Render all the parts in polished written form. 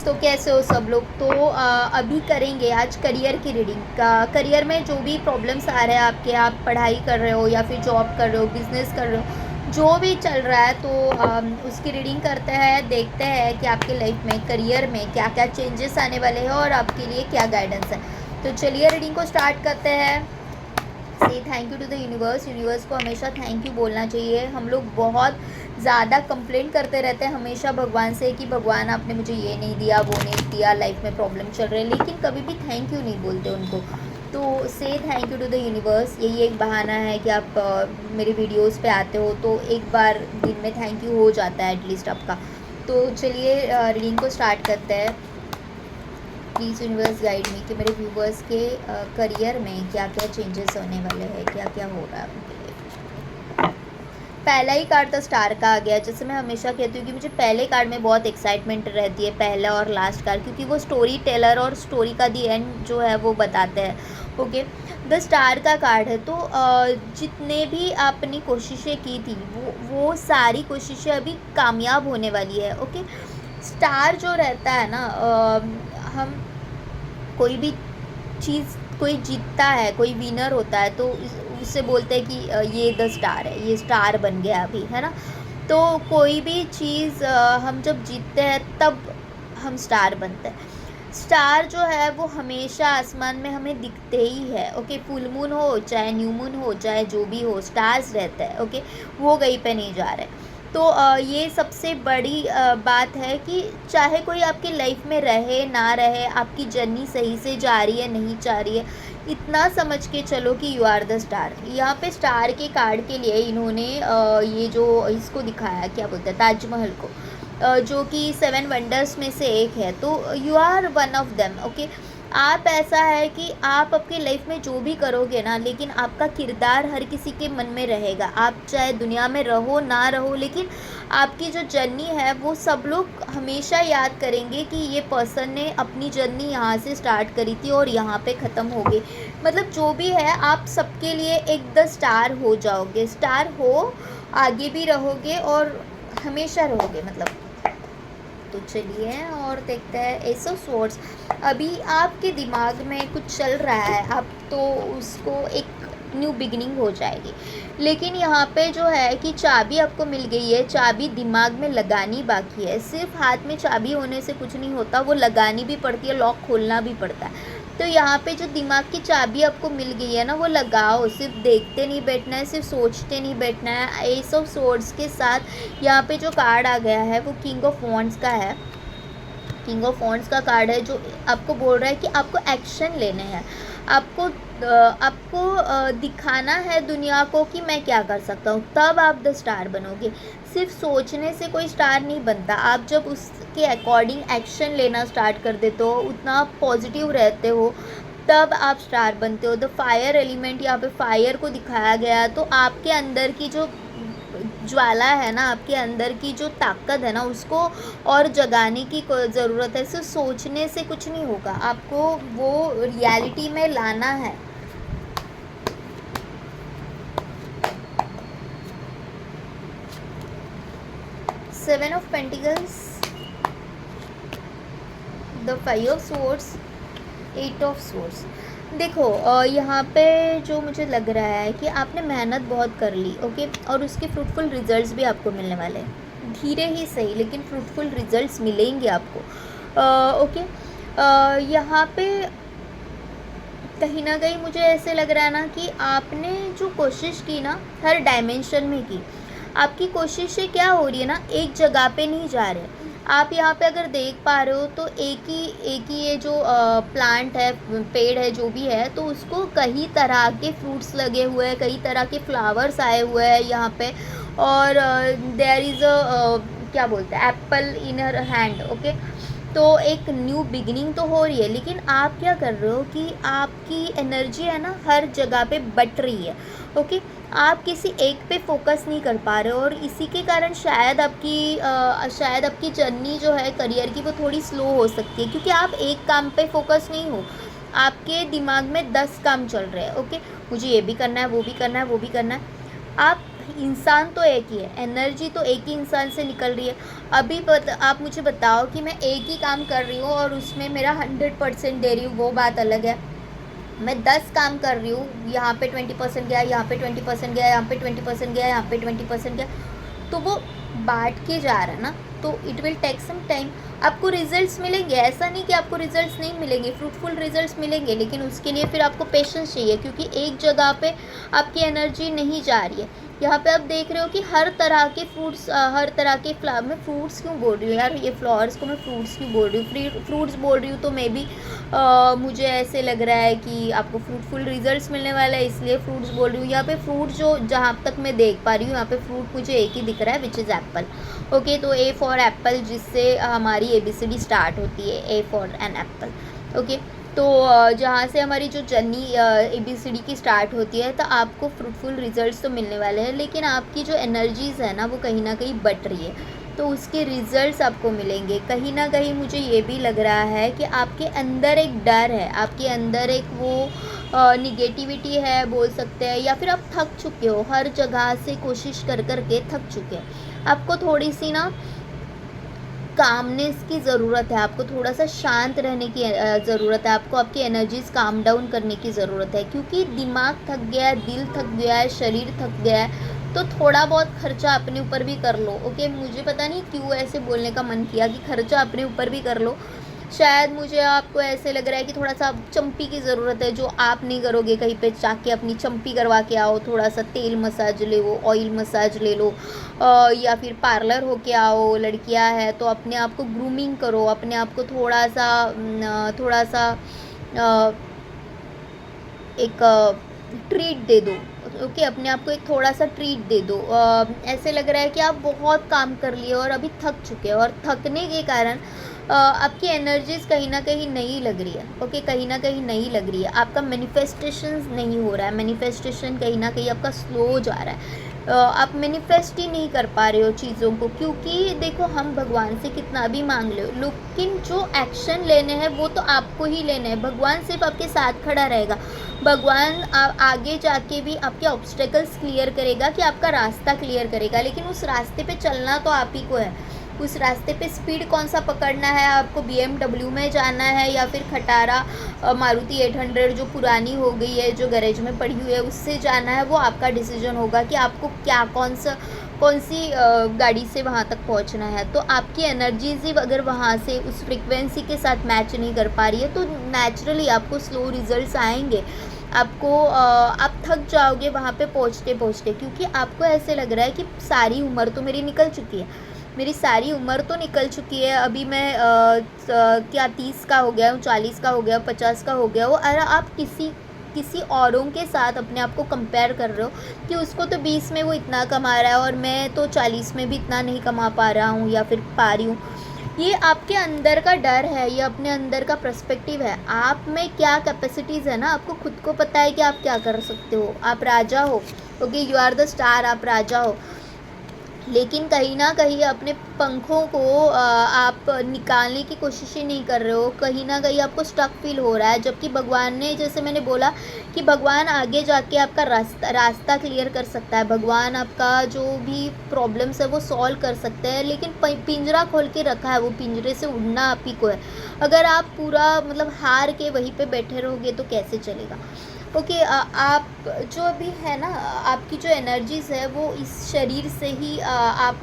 तो कैसे हो सब लोग। तो अभी करेंगे आज करियर की रीडिंग का। करियर में जो भी प्रॉब्लम्स आ रहे हैं आपके, आप पढ़ाई कर रहे हो या फिर जॉब कर रहे हो, बिजनेस कर रहे हो, जो भी चल रहा है, तो उसकी रीडिंग करते हैं, देखते हैं कि आपके लाइफ में करियर में क्या क्या चेंजेस आने वाले हैं और आपके लिए क्या गाइडेंस है। तो चलिए रीडिंग को स्टार्ट करते हैं। Say thank you to the universe. Universe को हमेशा थैंक यू बोलना चाहिए। हम लोग बहुत ज़्यादा कंप्लेंट करते रहते हैं हमेशा भगवान से कि भगवान आपने मुझे ये नहीं दिया, वो नहीं दिया, लाइफ में प्रॉब्लम चल रहे हैं, लेकिन कभी भी थैंक यू नहीं बोलते उनको। तो say thank you to the universe. यही एक बहाना है कि आप मेरे वीडियोस पे आते हो, तो एक बार दिन में थैंक यू हो जाता है एटलीस्ट आपका। तो चलिए रीडिंग को स्टार्ट करते हैं। प्लीज़ यूनिवर्स गाइड मी कि मेरे व्यूवर्स के करियर में क्या क्या चेंजेस होने वाले हैं, क्या क्या हो रहा है उनके लिए। पहला ही कार्ड तो स्टार का आ गया। जैसे मैं हमेशा कहती हूँ कि मुझे पहले कार्ड में बहुत एक्साइटमेंट रहती है, पहला और लास्ट कार्ड, क्योंकि वो स्टोरी टेलर और स्टोरी का दी एंड जो है वो बताते हैं। ओके, द स्टार का कार्ड है। तो जितने भी आपने कोशिशें की थी वो सारी कोशिशें अभी कामयाब होने वाली है। ओके, स्टार जो रहता है ना, हम कोई भी चीज़, कोई जीतता है, कोई विनर होता है, तो उससे बोलते हैं कि ये द स्टार है, ये स्टार बन गया अभी, है ना। तो कोई भी चीज़ हम जब जीतते हैं तब हम स्टार बनते हैं। स्टार जो है वो हमेशा आसमान में हमें दिखते ही है। ओके, फुल मून हो चाहे न्यू मून हो चाहे जो भी हो, स्टार्स रहते हैं। ओके, वो कहीं पे नहीं जा रहे। तो ये सबसे बड़ी बात है कि चाहे कोई आपकी लाइफ में रहे ना रहे, आपकी जर्नी सही से जा रही है नहीं जा रही है, इतना समझ के चलो कि यू आर द स्टार। यहाँ पे स्टार के कार्ड के लिए इन्होंने ये जो इसको दिखाया, क्या बोलते हैं, ताजमहल को, जो कि 7 वंडर्स में से एक है। तो you are one of them. Okay, आप ऐसा है कि आप अपनी लाइफ में जो भी करोगे ना, लेकिन आपका किरदार हर किसी के मन में रहेगा। आप चाहे दुनिया में रहो ना रहो, लेकिन आपकी जो जर्नी है वो सब लोग हमेशा याद करेंगे कि ये पर्सन ने अपनी जर्नी यहाँ से स्टार्ट करी थी और यहाँ पे ख़त्म हो गई। मतलब जो भी है, आप सबके लिए एक द स्टार हो जाओगे, स्टार हो, आगे भी रहोगे और हमेशा रहोगे मतलब। तो चलिए और देखते हैं एस ऑफ स्वॉर्ड्स। अभी आपके दिमाग में कुछ चल रहा है, आप तो उसको एक न्यू बिगिनिंग हो जाएगी। लेकिन यहाँ पे जो है कि चाबी आपको मिल गई है, चाबी दिमाग में लगानी बाकी है। सिर्फ हाथ में चाबी होने से कुछ नहीं होता, वो लगानी भी पड़ती है, लॉक खोलना भी पड़ता है। तो यहाँ पे जो दिमाग की चाबी आपको मिल गई है ना, वो लगाओ। सिर्फ देखते नहीं बैठना है, सिर्फ सोचते नहीं बैठना है। एस ऑफ स्वॉर्ड्स के साथ यहाँ पे जो कार्ड आ गया है वो किंग ऑफ वॉन्ड्स का है। किंग ऑफ वॉन्ड्स का कार्ड है जो आपको बोल रहा है कि आपको एक्शन लेने हैं। आपको दिखाना है दुनिया को कि मैं क्या कर सकता हूँ, तब आप द स्टार बनोगे। सिर्फ सोचने से कोई स्टार नहीं बनता। आप जब उसके अकॉर्डिंग एक्शन लेना स्टार्ट कर देते हो, उतना पॉजिटिव रहते हो, तब आप स्टार बनते हो। द फायर एलिमेंट, यहाँ पे फायर को दिखाया गया। तो आपके अंदर की जो ज्वाला है ना, आपके अंदर की जो ताकत है ना, उसको और जगाने की ज़रूरत है। सिर्फ सोचने से कुछ नहीं होगा, आपको वो रियलिटी में लाना है। Seven of pentacles, the five of swords, eight of swords. देखो यहाँ पे जो मुझे लग रहा है कि आपने मेहनत बहुत कर ली। ओके, और उसके फ्रूटफुल रिजल्ट्स भी आपको मिलने वाले हैं। धीरे ही सही, लेकिन फ्रूटफुल रिजल्ट्स मिलेंगे आपको। ओके, यहाँ पे कहीं ना कहीं मुझे ऐसे लग रहा है ना कि आपने जो कोशिश की ना, हर डायमेंशन में की। आपकी कोशिशें क्या हो रही है ना, एक जगह पे नहीं जा रहे। आप यहाँ पे अगर देख पा रहे हो तो एक ही ये जो प्लांट है, पेड़ है, जो भी है, तो उसको कई तरह के फ्रूट्स लगे हुए हैं, कई तरह के फ्लावर्स आए हुए हैं यहाँ पे। और देयर इज़ अ क्या बोलते हैं, apple in her hand. Okay, तो एक न्यू बिगिनिंग तो हो रही है, लेकिन आप क्या कर रहे हो कि आपकी एनर्जी है ना हर जगह पे बट रही है। ओके, आप किसी एक पे फोकस नहीं कर पा रहे हो, और इसी के कारण शायद आपकी जर्नी जो है करियर की, वो थोड़ी स्लो हो सकती है, क्योंकि आप एक काम पे फोकस नहीं हो। आपके दिमाग में 10 काम चल रहे हैं। ओके, मुझे ये भी करना है, वो भी करना है, वो भी करना है। आप इंसान तो एक ही है, एनर्जी तो एक ही इंसान से निकल रही है। अभी आप मुझे बताओ कि मैं एक ही काम कर रही हूँ और उसमें मेरा 100% दे रही हूँ, वो बात अलग है। मैं 10 काम कर रही हूँ, यहाँ पे 20% गया, यहाँ पे 20% गया, यहाँ पे 20% गया, यहाँ पे 20% गया, तो वो बांट के जा रहा है ना, तो it will take some time. आपको रिजल्ट्स मिलेंगे, ऐसा नहीं कि आपको रिजल्ट्स नहीं मिलेंगे, फ्रूटफुल रिजल्ट्स मिलेंगे, लेकिन उसके लिए फिर आपको पेशेंस चाहिए, क्योंकि एक जगह पे आपकी एनर्जी नहीं जा रही है। यहाँ पे आप देख रहे हो कि हर तरह के फ्रूट्स, हर तरह के फ्लावर, मैं फ्रूट्स क्यों बोल रही हूँ यार, ये फ्लावर्स को मैं फ्रूट्स क्यों बोल रही हूँ, फ्रूट्स बोल रही हूँ तो मे बी मुझे ऐसे लग रहा है कि आपको फ्रूटफुल रिजल्ट्स मिलने वाला है, इसलिए फ्रूट्स बोल रही हूँ। यहाँ पे फ्रूट जो जहाँ तक मैं देख पा रही हूँ, यहाँ पे फ्रूट मुझे एक ही दिख रहा है, विच इज़ एप्पल। ओके, तो ए फॉर एप्पल, जिससे हमारी ABCD स्टार्ट होती है, A for an apple. Okay, तो जहाँ से हमारी जो जर्नी ABCD की स्टार्ट होती है, तो आपको फ्रूटफुल रिजल्ट्स तो मिलने वाले हैं, लेकिन आपकी जो एनर्जीज़ है ना, वो कहीं ना कहीं बट रही है, तो उसके रिजल्ट्स आपको मिलेंगे। कहीं ना कहीं मुझे ये भी लग रहा है कि आपके अंदर एक डर है, आपके अंदर एक वो निगेटिविटी है बोल सकते हैं, या फिर आप थक चुके हो, हर जगह से कोशिश कर कर के थक चुके हैं। आपको थोड़ी सी ना कामनेस की ज़रूरत है, आपको थोड़ा सा शांत रहने की ज़रूरत है, आपको आपकी एनर्जीज़ काम डाउन करने की ज़रूरत है, क्योंकि दिमाग थक गया है, दिल थक गया है, शरीर थक गया है। तो थोड़ा बहुत खर्चा अपने ऊपर भी कर लो। ओके, मुझे पता नहीं क्यों ऐसे बोलने का मन किया कि खर्चा अपने ऊपर भी कर लो। शायद मुझे आपको ऐसे लग रहा है कि थोड़ा सा चंपी की ज़रूरत है, जो आप नहीं करोगे, कहीं पे जाके अपनी चंपी करवा के आओ, थोड़ा सा तेल मसाज ले लो, ऑयल मसाज ले लो, या फिर पार्लर होके आओ, लड़कियां हैं तो अपने आप को ग्रूमिंग करो, अपने आप को थोड़ा सा एक ट्रीट दे दो। ओके, अपने आप को एक थोड़ा सा ट्रीट दे दो। ऐसे लग रहा है कि आप बहुत काम कर लिए और अभी थक चुके हो, और थकने के कारण आपकी एनर्जीज कहीं ना कहीं नहीं लग रही है। ओके, कहीं ना कहीं नहीं लग रही है, आपका मैनिफेस्टेशन नहीं हो रहा है, मैनिफेस्टेशन कहीं ना कहीं आपका स्लो जा रहा है। आप मैनिफेस्ट ही नहीं कर पा रहे हो चीज़ों को, क्योंकि देखो, हम भगवान से कितना भी मांग लो, लेकिन जो एक्शन लेने हैं वो तो आपको ही लेने हैं। भगवान सिर्फ आपके साथ खड़ा रहेगा, भगवान आगे जाके भी आपके ऑब्स्टेकल्स क्लियर करेगा, कि आपका रास्ता क्लियर करेगा, लेकिन उस रास्ते पे चलना तो आप ही को है। उस रास्ते पे स्पीड कौन सा पकड़ना है, आपको BMW में जाना है या फिर खटारा मारुति 800 जो पुरानी हो गई है, जो गैरेज में पड़ी हुई है, उससे जाना है, वो आपका डिसीजन होगा कि आपको क्या कौन सी गाड़ी से वहाँ तक पहुँचना है। तो आपकी एनर्जीज ही अगर वहाँ से उस फ्रिक्वेंसी के साथ मैच नहीं कर पा रही है, तो नेचुरली आपको स्लो रिजल्ट्स आएंगे, आपको आप थक जाओगे वहाँ पे पहुँचते पहुँचते, क्योंकि आपको ऐसे लग रहा है कि सारी उम्र तो मेरी निकल चुकी है, मेरी सारी उम्र तो निकल चुकी है, अभी मैं क्या 30 का हो गया हूँ, 40 का हो गया, 50 का हो गया हूँ, और आप किसी औरों के साथ अपने आप को कंपेयर कर रहे हो कि उसको तो 20 में वो इतना कमा रहा है और मैं तो 40 में भी इतना नहीं कमा पा रहा हूँ या फिर पा रही हूँ। ये आपके अंदर का डर है, ये अपने अंदर का पर्सपेक्टिव है, आप में क्या कैपेसिटीज़ है ना, आपको खुद को पता है कि आप क्या कर सकते हो, आप राजा हो। Okay, you are the star, आप राजा हो, लेकिन कहीं ना कहीं अपने पंखों को आप निकालने की कोशिश ही नहीं कर रहे हो, कहीं ना कहीं आपको स्टक फील हो रहा है। जबकि भगवान ने, जैसे मैंने बोला कि भगवान आगे जाके आपका रास्ता क्लियर कर सकता है, भगवान आपका जो भी प्रॉब्लम्स है वो सॉल्व कर सकते हैं, लेकिन पिंजरा खोल के रखा है, वो पिंजरे से उड़ना आप ही को है। अगर आप पूरा मतलब हार के वहीं पे बैठे रहोगे तो कैसे चलेगा। ओके, आप जो भी है ना, आपकी जो एनर्जीज़ है वो इस शरीर से ही आप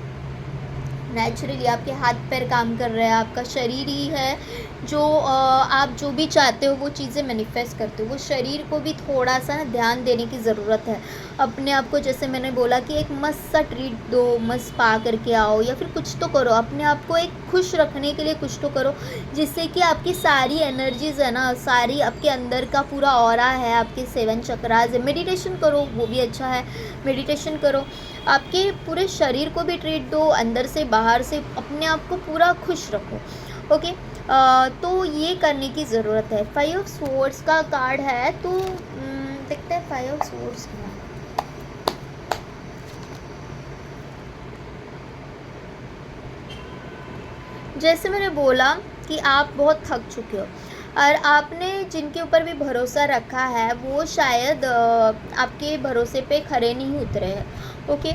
नेचुरली, आपके हाथ पैर काम कर रहे हैं, आपका शरीर ही है जो आप जो भी चाहते हो वो चीज़ें मैनिफेस्ट करते हो। वो शरीर को भी थोड़ा सा ना ध्यान देने की ज़रूरत है। अपने आप को, जैसे मैंने बोला कि एक मस्त सा ट्रीट दो, मस्त स्पा करके आओ, या फिर कुछ तो करो, अपने आप को एक खुश रखने के लिए कुछ तो करो, जिससे कि आपकी सारी एनर्जीज़ है ना, सारी आपके अंदर का पूरा ऑरा है, आपके 7 चक्रास है। मेडिटेशन करो, वो भी अच्छा है, मेडिटेशन करो, आपके पूरे शरीर को भी ट्रीट दो, अंदर से बाहर से अपने आप को पूरा खुश रखो। ओके, तो ये करने की ज़रूरत है। 5 ऑफ स्वॉर्ड्स का कार्ड है, तो देखते हैं 5 ऑफ स्वॉर्ड्स क्या है। जैसे मैंने बोला कि आप बहुत थक चुके हो, और आपने जिनके ऊपर भी भरोसा रखा है वो शायद आपके भरोसे पे खरे नहीं उतरे हैं। ओके,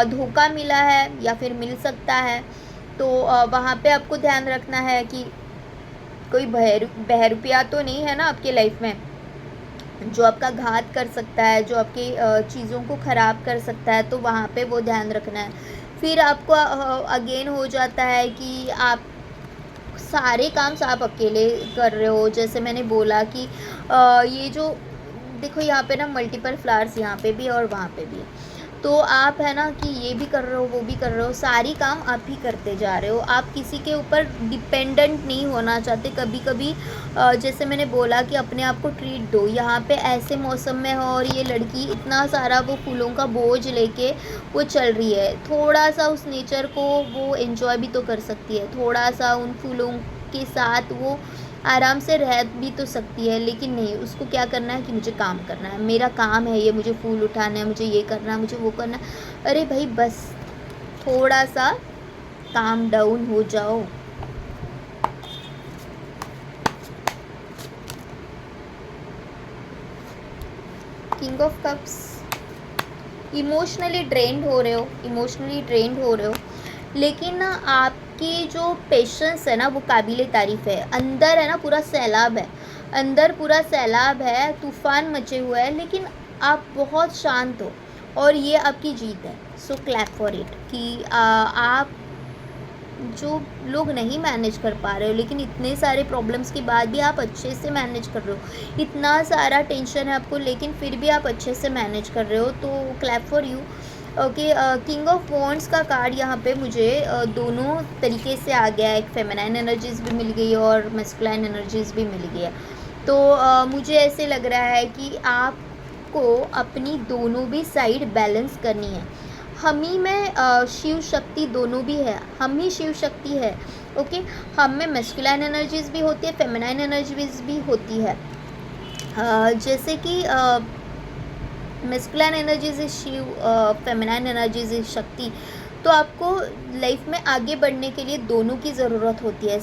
धोखा मिला है या फिर मिल सकता है, तो वहाँ पे आपको ध्यान रखना है कि कोई बहरूपिया तो नहीं है ना आपके लाइफ में जो आपका घात कर सकता है, जो आपकी चीज़ों को ख़राब कर सकता है, तो वहाँ पे वो ध्यान रखना है। फिर आपको अगेन हो जाता है कि आप सारे काम आप अकेले कर रहे हो। जैसे मैंने बोला कि ये जो देखो यहाँ पे ना मल्टीपल फ्लावर्स यहाँ पे भी और वहाँ पे भी है, तो आप है ना कि ये भी कर रहे हो, वो भी कर रहे हो, सारी काम आप ही करते जा रहे हो। आप किसी के ऊपर डिपेंडेंट नहीं होना चाहते। कभी कभी जैसे मैंने बोला कि अपने आप को ट्रीट दो। यहाँ पे ऐसे मौसम में हो और ये लड़की इतना सारा वो फूलों का बोझ लेके वो चल रही है, थोड़ा सा उस नेचर को वो एंजॉय भी तो कर सकती है, थोड़ा सा उन फूलों के साथ वो आराम से रह भी तो सकती है। लेकिन नहीं, उसको क्या करना है कि मुझे काम करना है, मेरा काम है ये, मुझे फूल उठाना है, मुझे ये करना है, मुझे वो करना है। अरे भाई बस थोड़ा सा काम डाउन हो जाओ। King of cups, emotionally drained हो रहे हो, इमोशनली ड्रेन्ड हो रहे हो, लेकिन ना आपकी जो पेशेंस है ना वो काबिले तारीफ़ है। अंदर है ना पूरा सैलाब है, अंदर पूरा सैलाब है, तूफ़ान मचे हुए हैं, लेकिन आप बहुत शांत हो और ये आपकी जीत है। सो क्लैप फॉर इट कि आप जो लोग नहीं मैनेज कर पा रहे हो, लेकिन इतने सारे प्रॉब्लम्स के बाद भी आप अच्छे से मैनेज कर रहे हो, इतना सारा टेंशन है आपको लेकिन फिर भी आप अच्छे से मैनेज कर रहे हो, तो clap for you. Okay, king of wands का कार्ड यहाँ पे मुझे दोनों तरीके से आ गया है। एक फेमिनाइन एनर्जीज़ भी मिल गई है और मैस्कुलाइन एनर्जीज़ भी मिल गई है। तो मुझे ऐसे लग रहा है कि आपको अपनी दोनों भी साइड बैलेंस करनी है। हम ही में शिव शक्ति दोनों भी है, हम ही शिव शक्ति है। ओके, हम में मैस्कुलाइन एनर्जीज़ भी होती है, फेमिनाइन एनर्जीज़ भी होती है। जैसे कि masculine energies is Shiva, feminine energies is Shakti. तो आपको लाइफ में आगे बढ़ने के लिए दोनों की ज़रूरत होती है।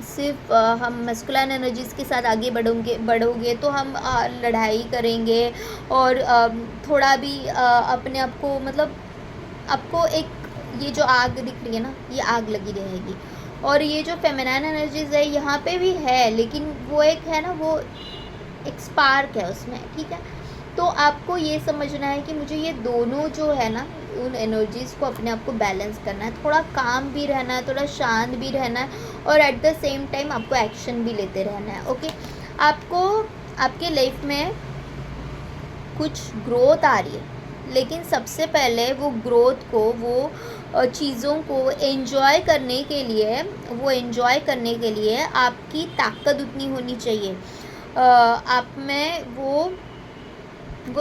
सिर्फ हम मैस्कुलाइन एनर्जीज़ के साथ आगे बढ़ोगे तो हम लड़ाई करेंगे और थोड़ा भी अपने आप को मतलब आपको एक ये जो आग दिख रही है ना, ये आग लगी रहेगी। और ये जो फेमिनाइन एनर्जीज़ है यहाँ पे भी है, लेकिन वो एक है ना, वो एक स्पार्क है उसमें, ठीक है। तो आपको ये समझना है कि मुझे ये दोनों जो है ना, उन एनर्जीज़ को अपने आप को बैलेंस करना है, थोड़ा काम भी रहना है, थोड़ा शांत भी रहना है और एट द सेम टाइम आपको एक्शन भी लेते रहना है। ओके, आपको आपके लाइफ में कुछ ग्रोथ आ रही है, लेकिन सबसे पहले वो ग्रोथ को, वो चीज़ों को एंजॉय करने के लिए आपकी ताकत उतनी होनी चाहिए, आप में वो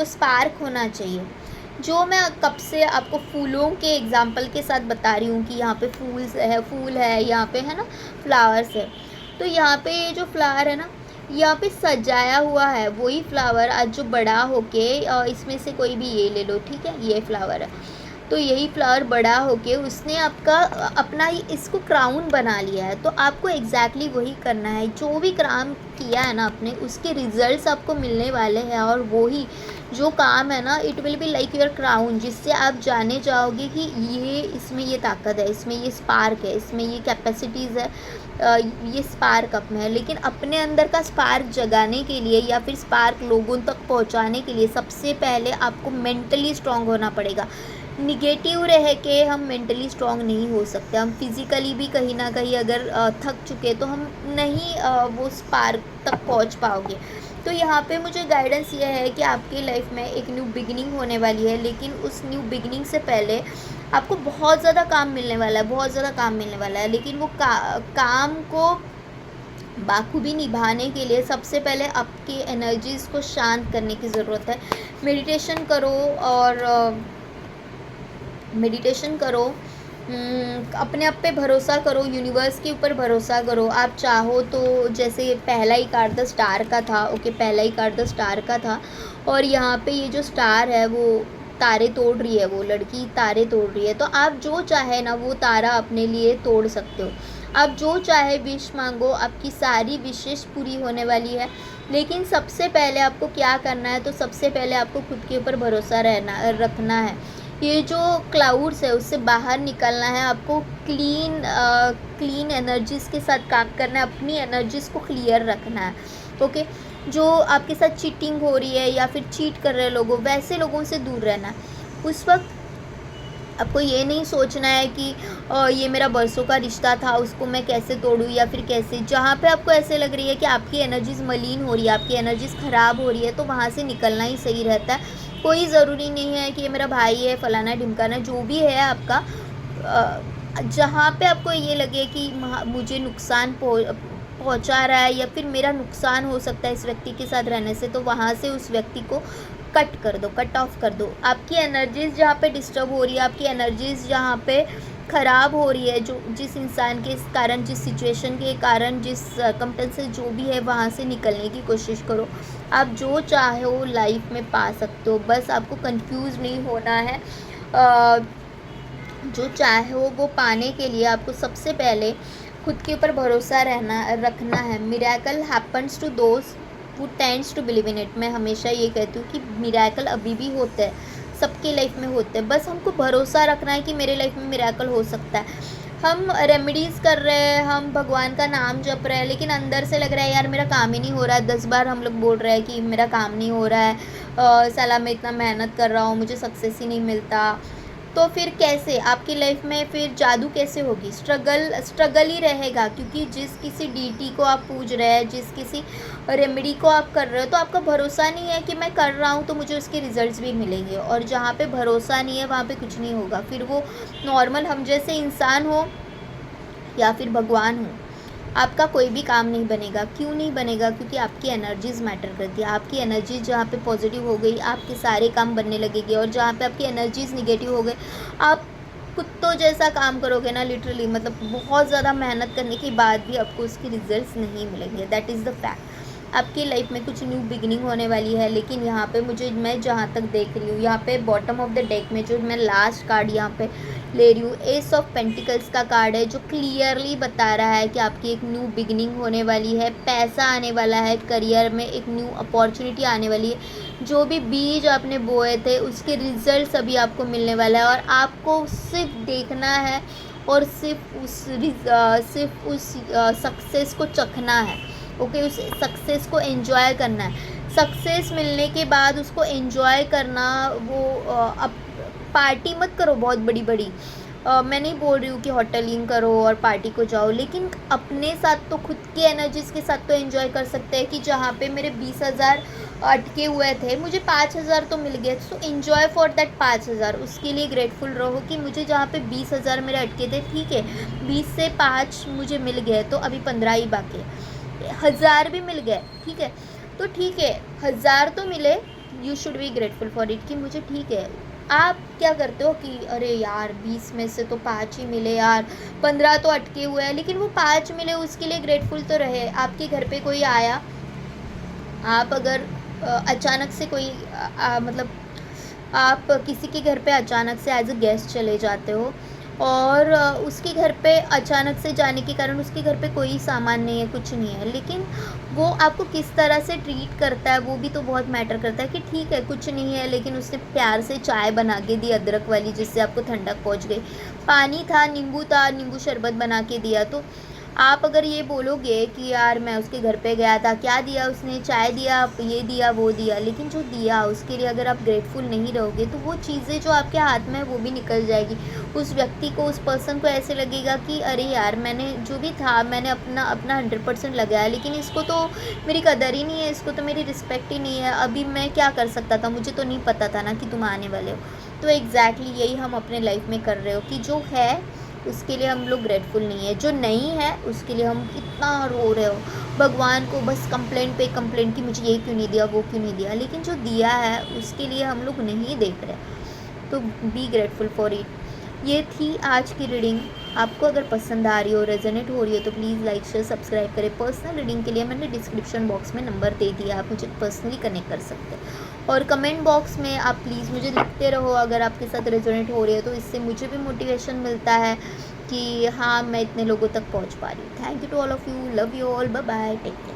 स्पार्क होना चाहिए। जो मैं कब से आपको फूलों के एग्जाम्पल के साथ बता रही हूँ कि यहाँ पे फूल है, यहाँ पे है ना फ्लावर्स है। तो यहाँ पे ये जो फ्लावर है ना, यहाँ पे सजाया हुआ है वही फ्लावर आज जो बड़ा होके, इसमें से कोई भी ये ले लो, ठीक है, ये फ्लावर है। तो यही फ्लावर बड़ा होके उसने आपका अपना ही इसको क्राउन बना लिया है। तो आपको एग्जैक्टली वही करना है, जो भी काम किया है ना आपने, उसके रिजल्ट्स आपको मिलने वाले हैं। और वही जो काम है ना, it will be like your crown, जिससे आप जाने जाओगे कि ये इसमें ये ताकत है, इसमें ये स्पार्क है, इसमें ये कैपेसिटीज़ है, ये स्पार्क आप में है। लेकिन अपने अंदर का स्पार्क जगाने के लिए या फिर स्पार्क लोगों तक पहुंचाने के लिए सबसे पहले आपको मेंटली स्ट्रांग होना पड़ेगा। निगेटिव रह के हम मेंटली स्ट्रांग नहीं हो सकते। हम फिज़िकली भी कहीं ना कहीं अगर थक चुके तो हम नहीं वो स्पार्क तक पहुंच पाओगे। तो यहाँ पे मुझे गाइडेंस ये है कि आपकी लाइफ में एक न्यू बिगिनिंग होने वाली है, लेकिन उस न्यू बिगिनिंग से पहले आपको बहुत ज़्यादा काम मिलने वाला है, बहुत ज़्यादा काम मिलने वाला है। लेकिन वो काम को बाखूबी निभाने के लिए सबसे पहले आपकी एनर्जीज़ को शांत करने की ज़रूरत है। मेडिटेशन करो और मेडिटेशन करो, अपने आप पे भरोसा करो, यूनिवर्स के ऊपर भरोसा करो। आप चाहो तो जैसे पहला ही कार्ड द स्टार का था, ओके, पहला ही कार्ड द स्टार का था और यहाँ पे ये जो स्टार है वो तारे तोड़ रही है, वो लड़की तारे तोड़ रही है। तो आप जो चाहे ना वो तारा अपने लिए तोड़ सकते हो। आप जो चाहे विश मांगो, आपकी सारी विशेष पूरी होने वाली है। लेकिन सबसे पहले आपको क्या करना है, तो सबसे पहले आपको खुद के ऊपर भरोसा रखना है। ये जो क्लाउड्स है उससे बाहर निकलना है आपको। क्लीन एनर्जीज़ के साथ काम करना है, अपनी एनर्जीज़ को क्लियर रखना है। ओके, जो आपके साथ चीटिंग हो रही है या फिर चीट कर रहे लोगों, वैसे लोगों से दूर रहना है। उस वक्त आपको ये नहीं सोचना है कि ये मेरा बरसों का रिश्ता था, उसको मैं कैसे तोड़ूँ या फिर कैसे। जहाँ पे आपको ऐसे लग रही है कि आपकी एनर्जीज़ मलिन हो रही है, आपकी एनर्जीज़ ख़राब हो रही है, तो वहाँ से निकलना ही सही रहता है। कोई ज़रूरी नहीं है कि ये मेरा भाई है, फलाना ढिमकाना, जो भी है आपका। जहाँ पे आपको ये लगे कि मुझे नुकसान पहुँचा रहा है या फिर मेरा नुकसान हो सकता है इस व्यक्ति के साथ रहने से, तो वहाँ से उस व्यक्ति को कट कर दो, कट ऑफ कर दो। आपकी एनर्जीज़ जहाँ पे डिस्टर्ब हो रही है, आपकी एनर्जीज़ जहाँ पे ख़राब हो रही है, जो जिस इंसान के कारण, जिस सिचुएशन के कारण, जिस सर्कमस्टेंसेस जो भी है, वहाँ से निकलने की कोशिश करो। आप जो चाहो लाइफ में पा सकते हो, बस आपको कंफ्यूज नहीं होना है। जो चाहो वो पाने के लिए आपको सबसे पहले खुद के ऊपर भरोसा रखना है। Miracle happens to those who tends to believe in it. मैं हमेशा ये कहती हूँ कि मिरेकल अभी भी होते हैं, सबकी लाइफ में होते हैं। बस हमको भरोसा रखना है कि मेरे लाइफ में मिरेकल हो सकता है। हम रेमेडीज़ कर रहे हैं, हम भगवान का नाम जप रहे हैं, लेकिन अंदर से लग रहा है यार मेरा काम ही नहीं हो रहा है। 10 बार हम लोग बोल रहे हैं कि मेरा काम नहीं हो रहा है, साला मैं इतना मेहनत कर रहा हूँ, मुझे सक्सेस ही नहीं मिलता। तो फिर कैसे आपकी लाइफ में फिर जादू कैसे होगी? स्ट्रगल ही रहेगा, क्योंकि जिस किसी डीटी को आप पूज रहे हैं, जिस किसी रेमेडी को आप कर रहे हो, तो आपका भरोसा नहीं है कि मैं कर रहा हूँ तो मुझे उसके रिजल्ट्स भी मिलेंगे। और जहाँ पे भरोसा नहीं है वहाँ पे कुछ नहीं होगा। फिर वो नॉर्मल हम जैसे इंसान हो या फिर भगवान हो, आपका कोई भी काम नहीं बनेगा। क्यों नहीं बनेगा? क्योंकि आपकी एनर्जीज़ मैटर करती है। आपकी एनर्जीज़ जहाँ पे पॉजिटिव हो गई, आपके सारे काम बनने लगेंगे। और जहाँ पे आपकी एनर्जीज़ निगेटिव हो गए, आप कुत्तों जैसा काम करोगे ना, लिटरली, मतलब बहुत ज़्यादा मेहनत करने के बाद भी आपको उसके रिजल्ट्स नहीं मिलेंगे। That is the fact. आपकी लाइफ में कुछ न्यू बिगिनिंग होने वाली है। लेकिन यहाँ पे मैं जहाँ तक देख रही हूँ, यहाँ पे बॉटम ऑफ द डेक में जो मैं लास्ट कार्ड यहाँ पे ले रही हूँ, एस ऑफ पेंटिकल्स का कार्ड है, जो क्लियरली बता रहा है कि आपकी एक न्यू बिगिनिंग होने वाली है। पैसा आने वाला है, करियर में एक न्यू अपॉर्चुनिटी आने वाली है। जो भी बीज आपने बोए थे उसके रिजल्ट्स अभी आपको मिलने वाला है। और आपको सिर्फ देखना है और सिर्फ उस सक्सेस को चखना है। ओके, उस सक्सेस को एंजॉय करना है। सक्सेस मिलने के बाद उसको एंजॉय करना, वो अब पार्टी मत करो बहुत बड़ी बड़ी। मैं नहीं बोल रही हूँ कि होटलिंग करो और पार्टी को जाओ, लेकिन अपने साथ तो खुद के एनर्जीज़ के साथ तो एंजॉय कर सकते हैं। कि जहाँ पे मेरे 20,000 अटके हुए थे, मुझे 5,000 तो मिल गए। So enjoy for that 5,000। उसके लिए ग्रेटफुल रहो कि मुझे जहाँ पे 20,000 मेरे अटके थे, ठीक है, 20 से 5 मुझे मिल गए, तो अभी 15 ही बाकी है। 1,000 भी मिल गए, ठीक है, तो ठीक है, 1,000 तो मिले, you should be grateful for it कि मुझे ठीक है। आप क्या करते हो कि अरे यार 20 में से तो 5 ही मिले यार, 15 तो अटके हुए हैं, लेकिन वो 5 मिले उसके लिए ग्रेटफुल तो रहे। आपके घर पे कोई आया, आप अगर अचानक से कोई मतलब आप किसी के घर पे अचानक से एज अ गेस्ट चले जाते हो, और उसके घर पे अचानक से जाने के कारण उसके घर पे कोई सामान नहीं है, कुछ नहीं है, लेकिन वो आपको किस तरह से ट्रीट करता है वो भी तो बहुत मैटर करता है। कि ठीक है कुछ नहीं है, लेकिन उसने प्यार से चाय बना के दी अदरक वाली, जिससे आपको ठंडक पहुंच गई। पानी था, नींबू शरबत बना के दिया। तो आप अगर ये बोलोगे कि यार मैं उसके घर पे गया था, क्या दिया उसने, चाय दिया, ये दिया, वो दिया, लेकिन जो दिया उसके लिए अगर आप ग्रेटफुल नहीं रहोगे, तो वो चीज़ें जो आपके हाथ में है वो भी निकल जाएगी। उस व्यक्ति को, उस पर्सन को ऐसे लगेगा कि अरे यार मैंने जो भी था, मैंने अपना 100% लगाया, लेकिन इसको तो मेरी कदर ही नहीं है, इसको तो मेरी रिस्पेक्ट ही नहीं है। अभी मैं क्या कर सकता था, मुझे तो नहीं पता था ना कि तुम आने वाले हो। तो एग्जैक्टली यही हम अपने लाइफ में कर रहे हो कि जो है उसके लिए हम लोग ग्रेटफुल नहीं है, जो नहीं है उसके लिए हम इतना रो रहे हो भगवान को, बस कंप्लेंट पे कंप्लेंट कि मुझे ये क्यों नहीं दिया, वो क्यों नहीं दिया, लेकिन जो दिया है उसके लिए हम लोग नहीं देख रहे। तो बी ग्रेटफुल फॉर इट। ये थी आज की रीडिंग। आपको अगर पसंद आ रही हो, रेजोनेट हो रही हो, तो प्लीज़ लाइक शेयर सब्सक्राइब करें। पर्सनल रीडिंग के लिए मैंने डिस्क्रिप्शन बॉक्स में नंबर दे दिया, आप मुझे पर्सनली कनेक्ट कर सकते हैं। और कमेंट बॉक्स में आप प्लीज़ मुझे लिखते रहो अगर आपके साथ रेजोनेट हो रही है, तो इससे मुझे भी मोटिवेशन मिलता है कि हाँ मैं इतने लोगों तक पहुंच पा रही हूँ। Thank you to all of you, love you all, bye bye, take care.